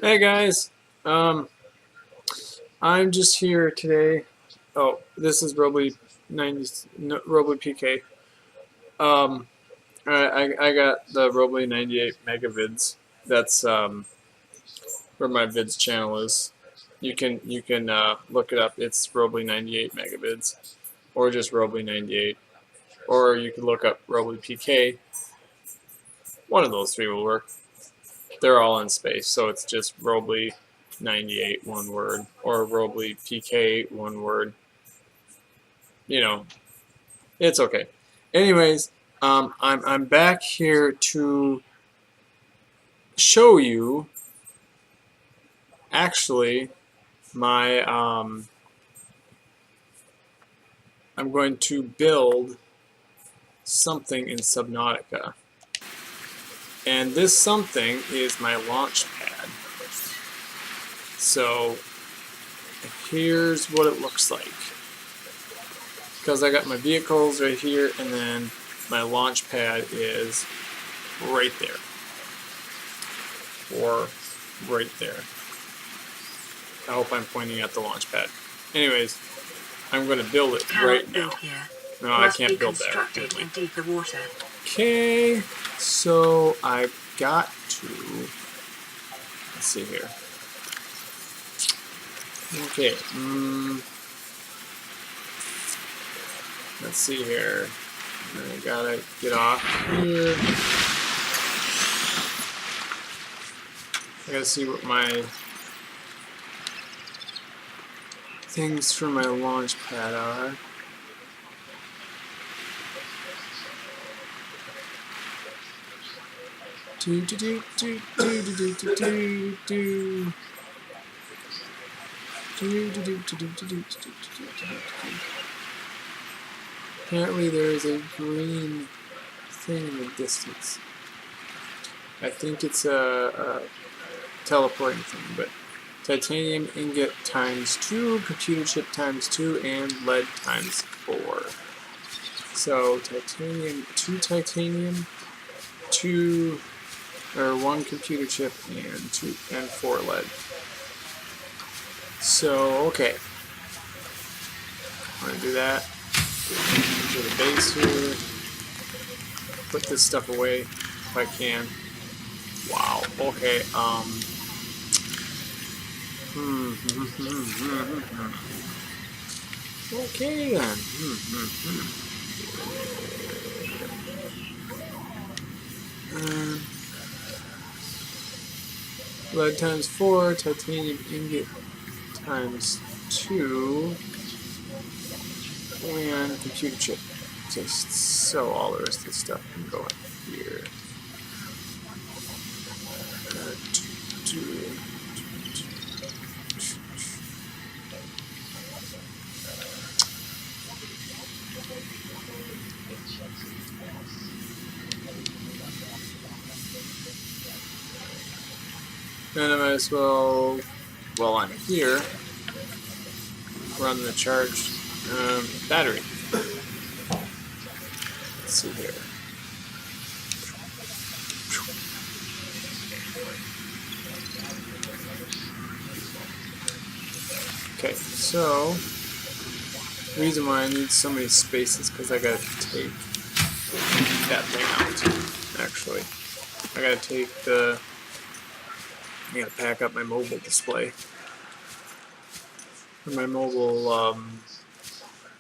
Hey guys, I'm just here today. Oh, this is Roblepk 90, no, Roblepk PK. I got the Roblepk 98 megavids. That's where my vids channel is. You can look it up. It's Roblepk 98 megavids, or just Roblepk 98, or you can look up Roblepk PK. One of those three will work. They're all in space, so it's just Roblepk 98 one word, or Roblepk PK one word. You know, it's okay. Anyways, I'm back here to show you actually my I'm going to build something in Subnautica. And this something is my launch pad. So here's what it looks like. Because I got my vehicles right here, and then my launch pad is right there. Or right there. I hope I'm pointing at the launch pad. Anyways, I'm going to build it right now. No, I can't build that. Okay, so I've got to, let's see here. Okay, let's see here. I gotta get off here. I gotta see what my things for my launch pad are. Apparently there is a green thing in the distance. I think it's a teleporting thing, but titanium ingot × 2, computer chip ×2, and lead ×4. So titanium, 2 titanium, 1 computer chip, and 4 lead. So okay, I'm gonna do that. Go to the base here. Put this stuff away if I can. Wow. Okay. Okay then. Lead ×4, titanium ingot ×2, and computer chip. Just so all the rest of the stuff can go in here. And I might as well, while I'm here, run the charged battery. Let's see here. Okay, so the reason why I need so many spaces because I gotta take that thing out. Actually, I gotta pack up my mobile display. My mobile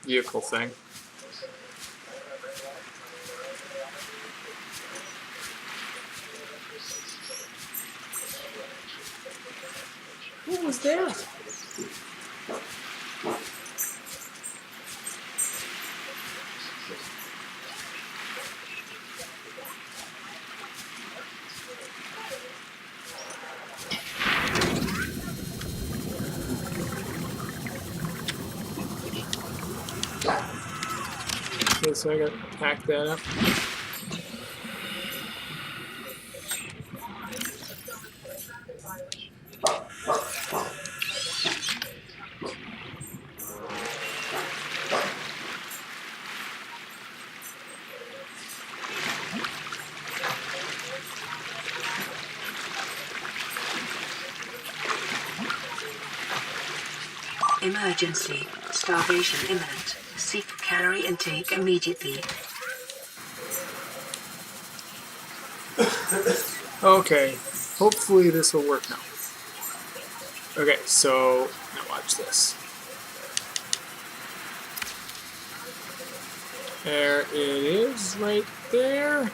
vehicle thing. What was that? Okay, so I gotta pack that up. Emergency. Starvation imminent. Seek calorie intake immediately. Okay, hopefully this will work now. Okay, so now watch this. There it is, right there.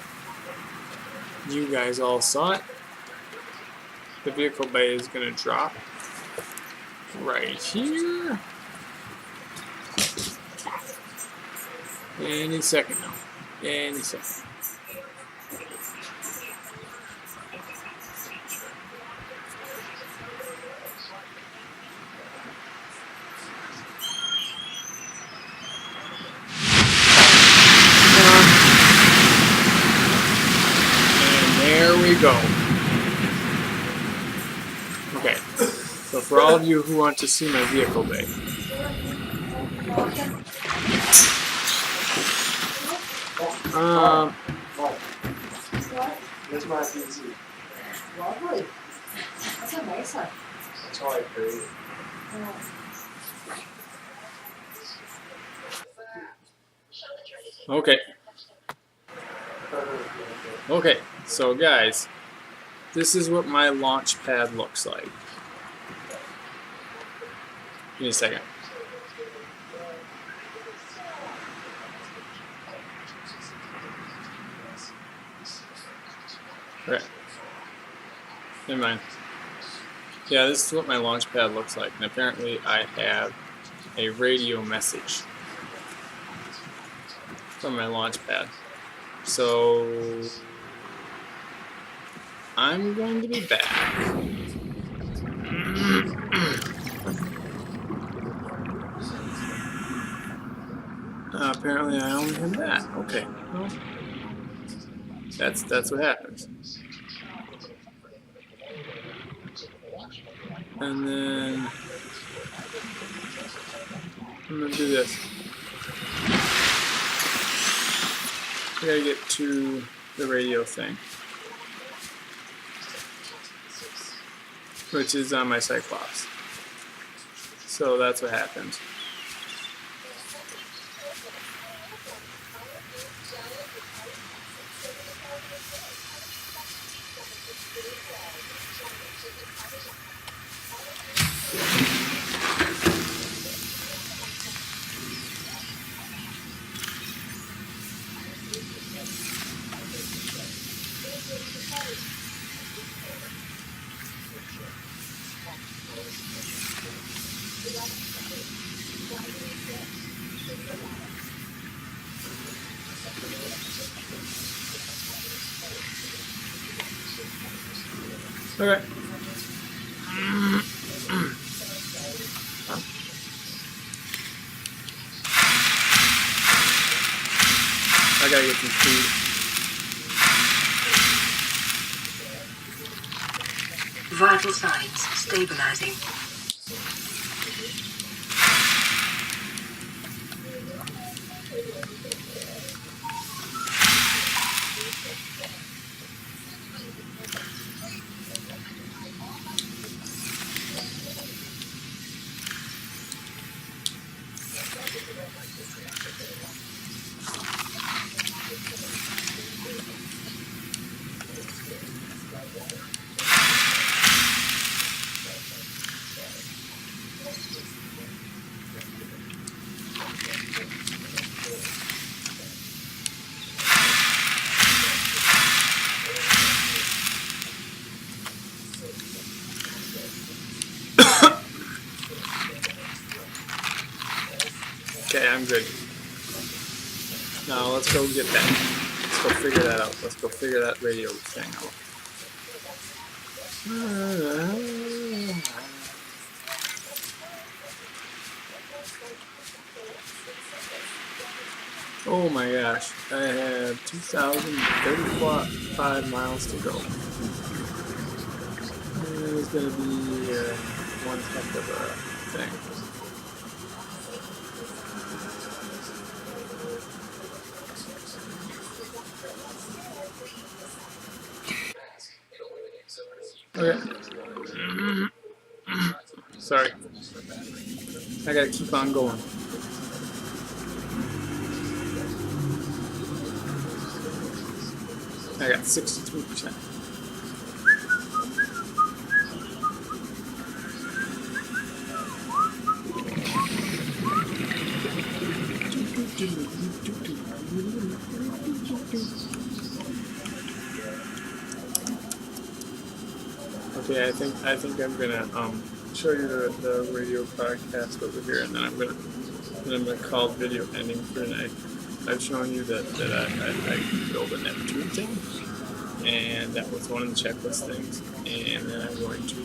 You guys all saw it. The vehicle bay is going to drop right here. Any second now. Any second. There we go. Okay, so for all of you who want to see my vehicle bay, That's my PC. Lovely. That's amazing. That's all I created. okay. Okay, so guys, this is what my launch pad looks like. Give me a second. Okay. Never mind. Yeah, this is what my launch pad looks like, and apparently I have a radio message from my launch pad. So I'm going to be back. Apparently I only have that. Okay. Well, that's what happens. And then I'm gonna do this. I gotta get to the radio thing, which is on my Cyclops. So that's what happens. Okay. I gotta get some food. Vital signs stabilizing. Okay, I'm good. Now let's go get that. Let's go figure that out. Let's go figure that radio thing out. Oh my gosh, I have 2,035 miles to go. It's gonna be one heck of a thing. Okay. Sorry. I gotta keep on going. I got 63%. Okay, I think I'm gonna show you the radio broadcast over here, and then I'm gonna call video ending for tonight. I've shown you that I built a Neptune thing, and that was one of the checklist things. And then I'm going to do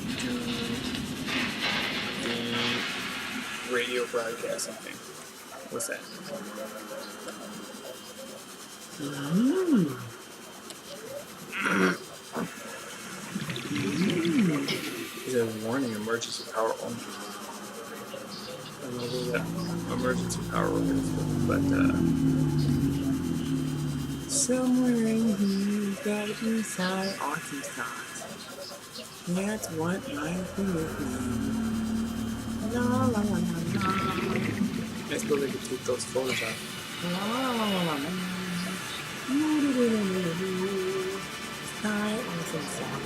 the radio broadcasting thing. What's that? It says warning, emergency power on. I don't know where that emergency power on is, but somewhere in here's gotta be some awesome sauce. That's what life is. La la la la la. I suppose I could take those photos off. La la la la la la. Sky awesome sauce.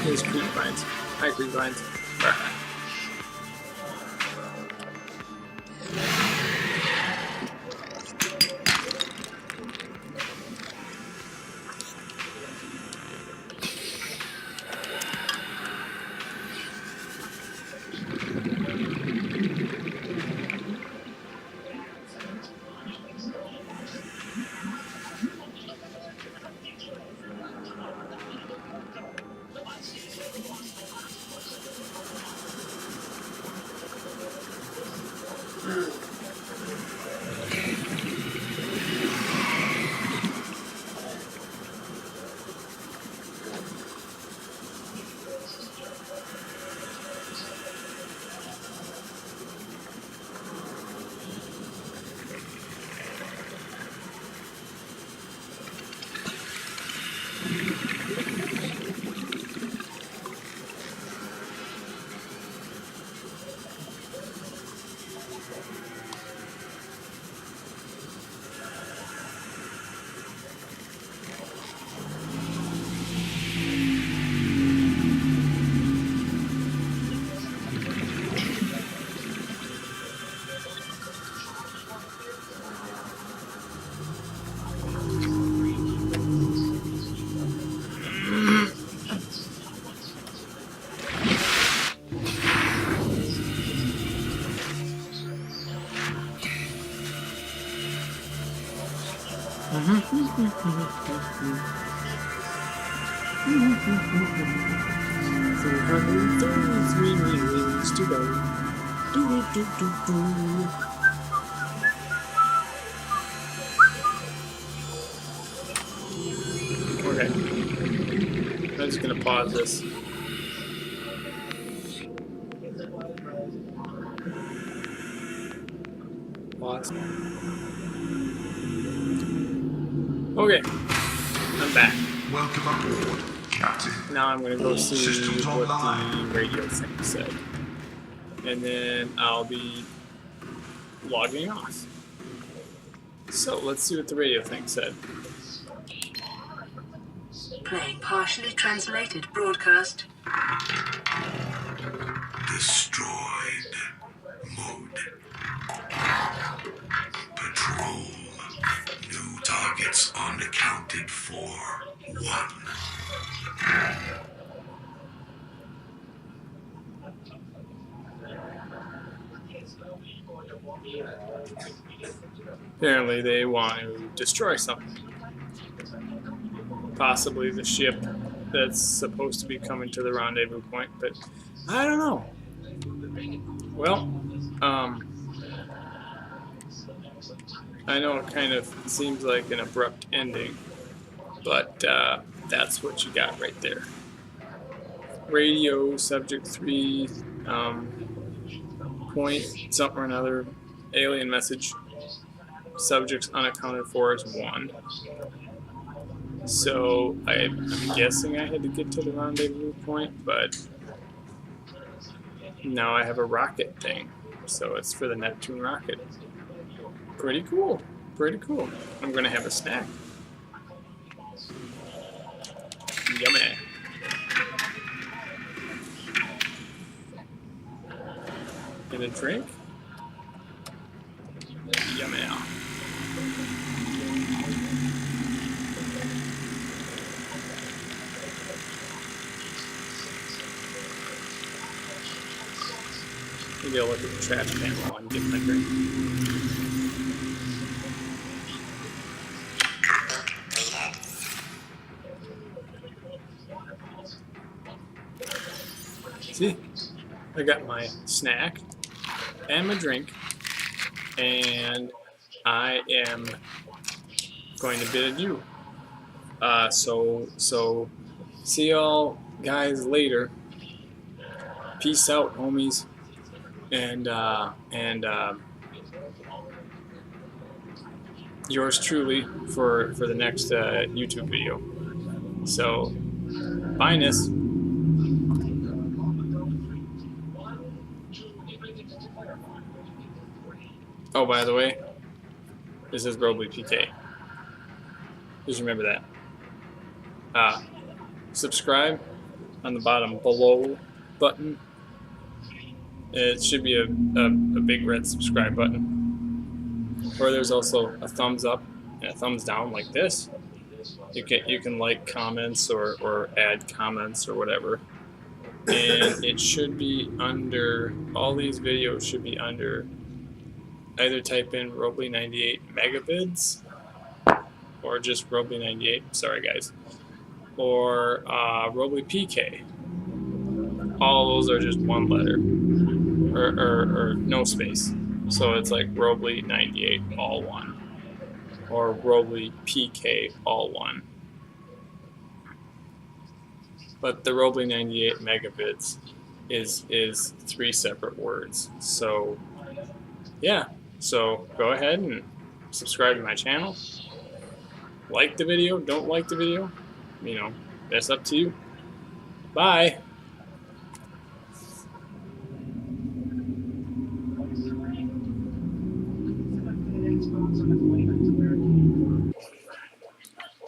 There's creep vines. Hi, creep vines. To go. Okay. I'm just gonna pause this. Pause. Okay. I'm back. Welcome aboard, Captain. Now I'm gonna go see Systems what online. the radio thing said. And then I'll be logging off. So let's see what the radio thing said. Playing partially translated broadcast. Destroyed. Mode. Patrol. New targets unaccounted for. 1. Apparently they want to destroy something. Possibly the ship that's supposed to be coming to the rendezvous point, but I don't know. Well, I know it kind of seems like an abrupt ending, but that's what you got right there. Radio subject 3 point something or another, alien message. subjects unaccounted for is 1. So I'm guessing I had to get to the rendezvous point, but now I have a rocket thing. So it's for the Neptune Rocket. Pretty cool. Pretty cool. I'm gonna have a snack. Yummy. And a drink. Yummy. Maybe I'll look at the trash can while I'm getting my drink. See? I got my snack and my drink, and I am going to bid adieu. So see y'all guys later. Peace out, homies. And yours truly for the next YouTube video. So, bye-ness. Oh, by the way, this is Roblepk. Just remember that. Subscribe on the bottom below button. It should be a big red subscribe button. Or there's also a thumbs up and a thumbs down like this. You can like comments or add comments or whatever. And it should be under, all these videos should be under, either type in Roble98 megavids or just Roble98, sorry guys, or Roblepk. All those are just one letter, or no space. So it's like Roble98 all one, or Roblepk all one. But the Roble98 megavids is 3 separate words. So yeah, so go ahead and subscribe to my channel. Like the video, don't like the video, you know, that's up to you. Bye.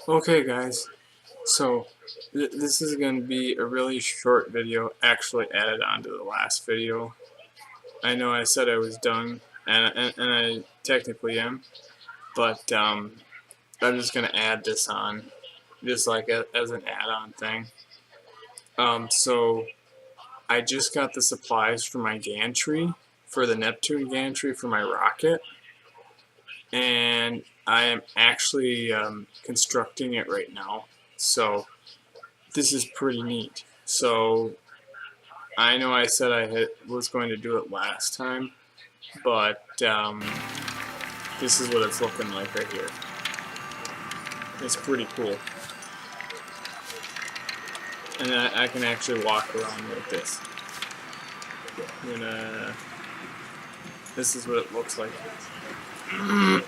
Okay guys, so this is going to be a really short video, actually added onto the last video. I know I said I was done, and I technically am, but I'm just going to add this on, just like as an add-on thing. So I just got the supplies for my gantry, for the Neptune gantry for my rocket, and I am actually constructing it right now. So this is pretty neat. So I know I said I was going to do it last time, but this is what it's looking like right here. It's pretty cool. And I can actually walk around like this. And this is what it looks like. I'm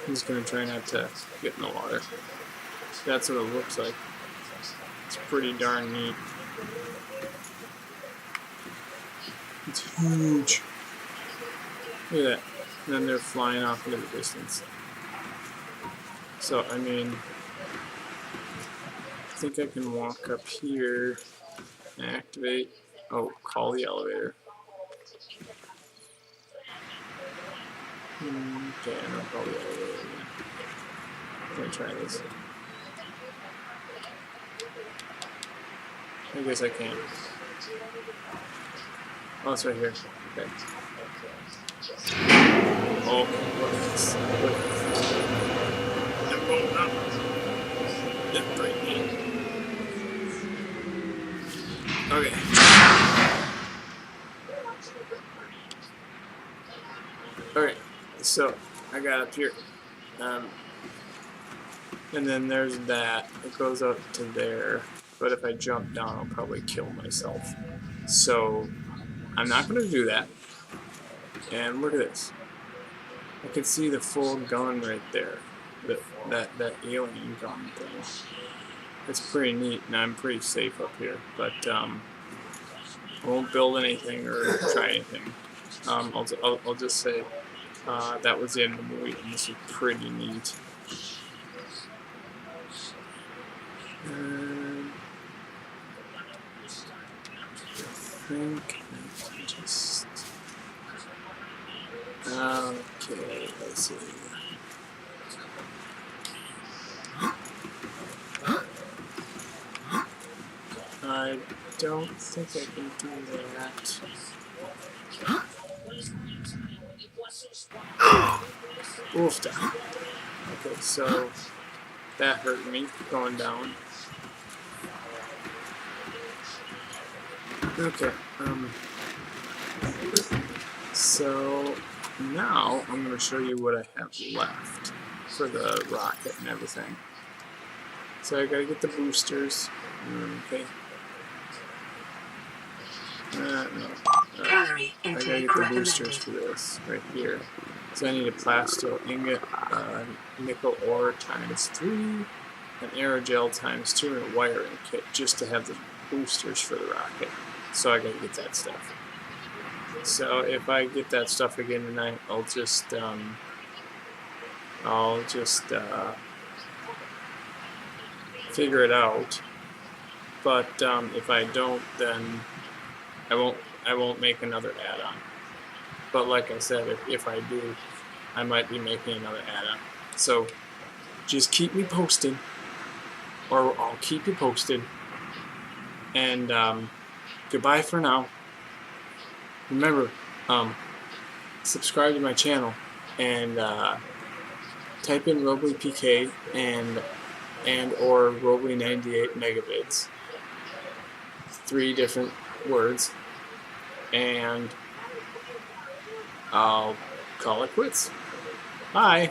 just going to try not to get in the water. That's what it looks like. It's pretty darn neat. It's huge. Look at that. And then they're flying off into the distance. So, I mean, I think I can walk up here and activate. Oh, call the elevator. Okay, I'm gonna call the elevator again. Let me try this. I guess I can. Oh, it's right here. Okay. Oh, look at this. Look at this. I'm going up. It's right here. Okay. Alright, so I got up here. And then there's that. It goes up to there. But if I jump down, I'll probably kill myself. So I'm not going to do that. And look at this. I can see the full gun right there. That alien gun thing. It's pretty neat, and I'm pretty safe up here. But I won't build anything or try anything. I'll just say that was the end of the movie, and this is pretty neat. And I think I can just... Okay, let's see. I don't think I can do that. Oof. Okay, so that hurt me going down. Okay, so now I'm going to show you what I have left for the rocket and everything. So I got to get the boosters. Okay. No. Calorie I gotta intake get the recommended. boosters for this right here. So I need a plasteel ingot, nickel ore ×3, an aerogel ×2, and a wiring kit just to have the boosters for the rocket. So I gotta get that stuff. So if I get that stuff again tonight, I'll just figure it out. But if I don't, then I won't make another add-on. But like I said, if I do, I might be making another add-on. So just keep me posted, or I'll keep you posted. And goodbye for now. Remember, subscribe to my channel and type in Roblepk and or Roble 98 megavids. 3 different words, and I'll call it quits. Bye.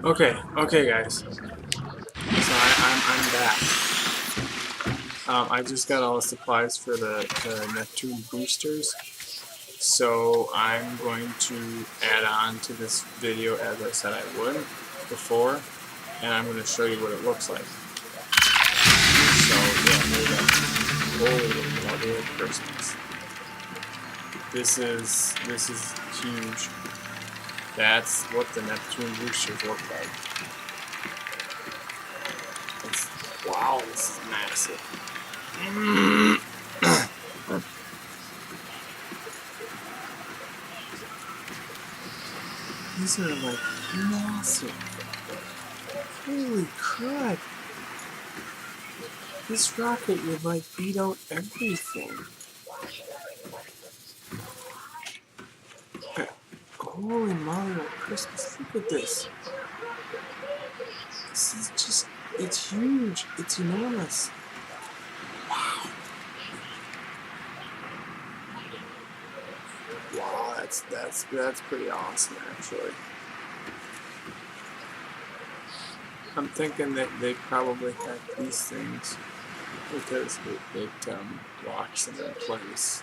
Okay, guys. So I'm back. I just got all the supplies for the Neptune Boosters. So I'm going to add on to this video as I said I would before, and I'm going to show you what it looks like. So yeah, holy mother of Christmas. This is huge. That's what the Neptune Boosters look like. Wow, this is massive. These are like massive. Holy crap. This rocket would like beat out everything. Holy mother of Christmas, look at this. This is just, it's huge. It's enormous. Wow. Wow, that's pretty awesome actually. I'm thinking that they probably have these things because it locks them in place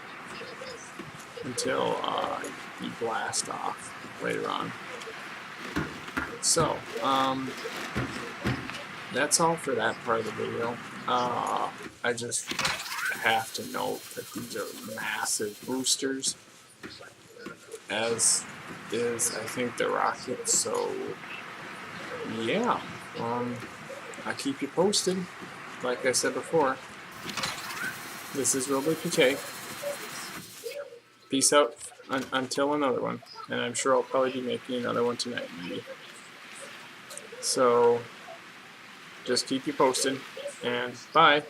until you blast off later on. So, that's all for that part of the video. I just have to note that these are massive boosters, as is I think the rocket. So yeah, I'll keep you posted. Like I said before, this is Roblepk. Peace out until another one, and I'm sure I'll probably be making another one tonight maybe. So just keep you posted, and bye.